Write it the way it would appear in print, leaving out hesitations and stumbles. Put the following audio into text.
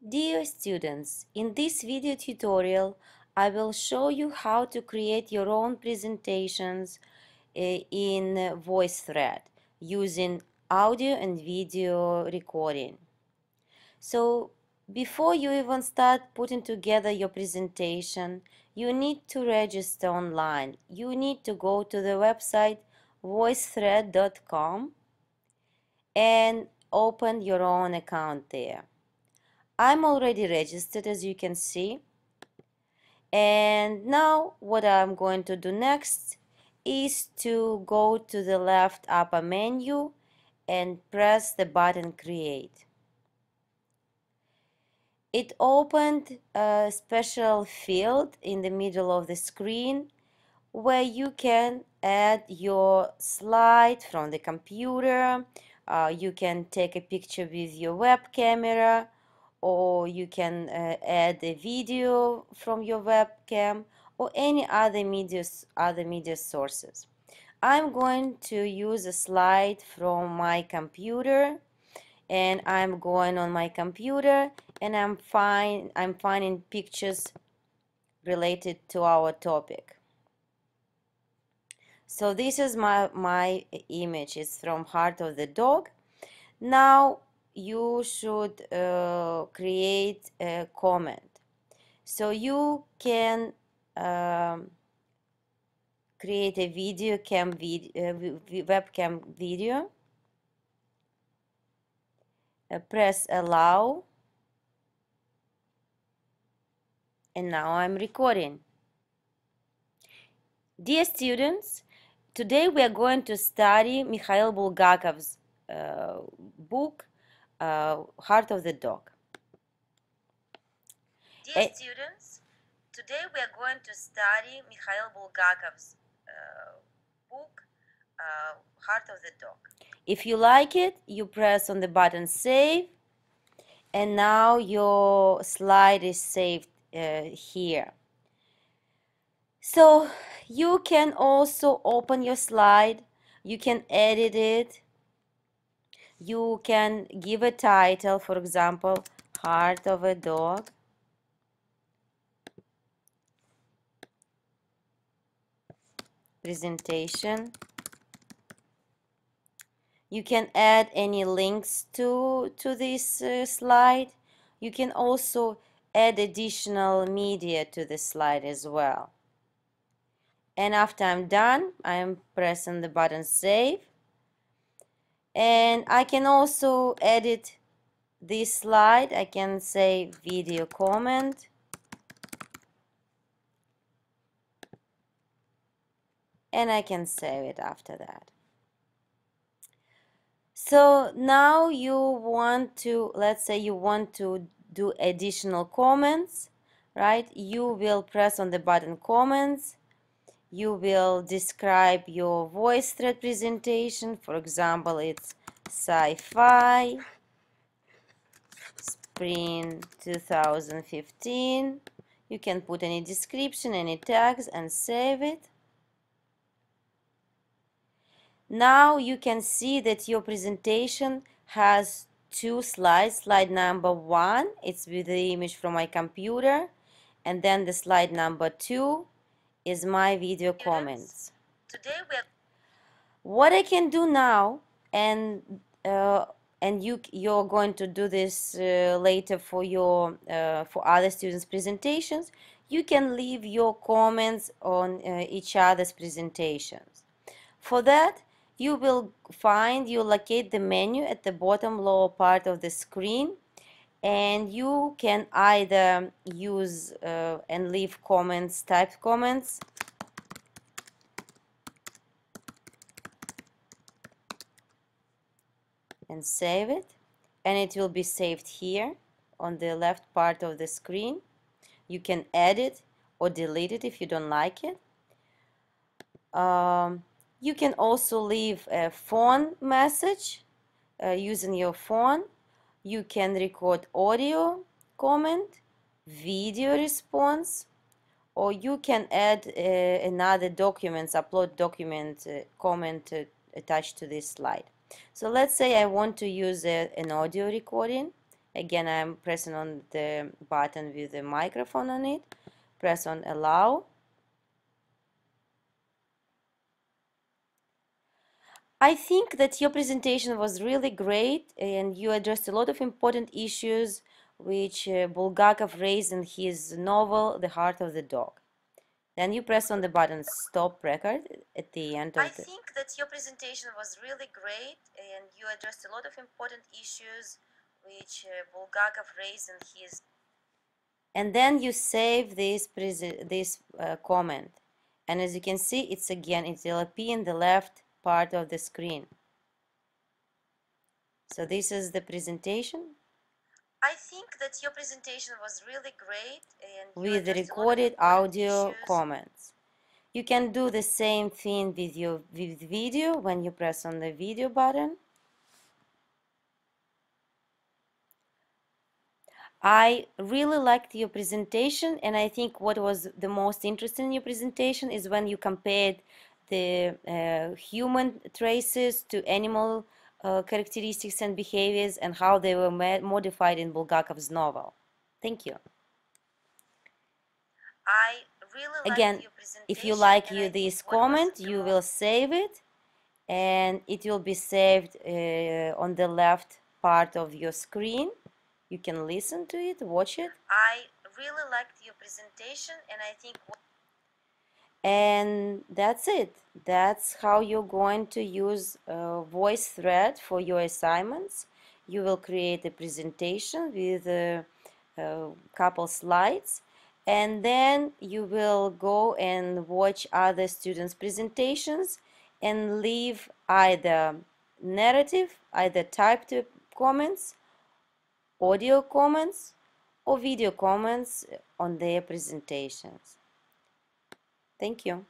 Dear students, in this video tutorial, I will show you how to create your own presentations in VoiceThread using audio and video recording. So, before you even start putting together your presentation, you need to register online. You need to go to the website voicethread.com and open your own account there. I'm already registered, as you can see. And now what I'm going to do next is to go to the left upper menu and press the button Create. It opened a special field in the middle of the screen where you can add your slide from the computer. You can take a picture with your web camera, or you can add a video from your webcam, or any other media sources. I'm going to use a slide from my computer, and I'm going on my computer, and I'm finding pictures related to our topic. So this is my image. It's from Heart of the Dog. Now you should create a comment. So you can create a webcam video. Press allow, and now I'm recording. Dear students, today we are going to study Mikhail Bulgakov's book, Heart of the Dog. Dear students, today we are going to study Mikhail Bulgakov's book, Heart of the Dog. If you like it, you press on the button Save, and now your slide is saved here. So you can also open your slide, you can edit it, you can give a title, for example, Heart of a Dog. Presentation. You can add any links to this slide. You can also add additional media to the slide as well. And after I'm done, I'm pressing the button Save. And I can also edit this slide. I can say video comment. And I can save it after that. So now you want to, let's say you want to do additional comments, right? You will press on the button Comments. You will describe your VoiceThread presentation. For example, it's Sci-Fi Spring 2015. You can put any description, any tags, and save it. Now you can see that your presentation has two slides. Slide number 1, it's with the image from my computer, and then the slide number 2 is my video comments. Today what I can do now, and you're going to do this later for your for other students' presentations. You can leave your comments on each other's presentations. For that, you will locate the menu at the bottom lower part of the screen, and you can either use and leave comments, typed comments, and save it, and it will be saved here on the left part of the screen. You can edit or delete it if you don't like it. You can also leave a phone message using your phone. You can record audio comment, video response, or you can add another documents, upload document comment attached to this slide. So let's say I want to use an audio recording. Again, I'm pressing on the button with the microphone on it. Press on allow. I think that your presentation was really great and you addressed a lot of important issues which Bulgakov raised in his novel The Heart of the Dog. Then you press on the button stop record at the end of the... I think that your presentation was really great and you addressed a lot of important issues which Bulgakov raised in his... And then you save this comment. And as you can see, it will appear in the left part of the screen. So this is the presentation. I think that your presentation was really great and with the recorded audio comments. You can do the same thing with video when you press on the video button. I really liked your presentation, and I think what was the most interesting in your presentation is when you compared the human traces to animal characteristics and behaviors and how they were modified in Bulgakov's novel. Thank you. I really Again, if you like this comment, you will save it, and it will be saved on the left part of your screen. You can listen to it, watch it. I really liked your presentation, and I think... And that's it. That's how you're going to use VoiceThread for your assignments. You will create a presentation with a couple slides, and then you will go and watch other students' presentations and leave either narrative, either typed comments, audio comments, or video comments on their presentations. Thank you.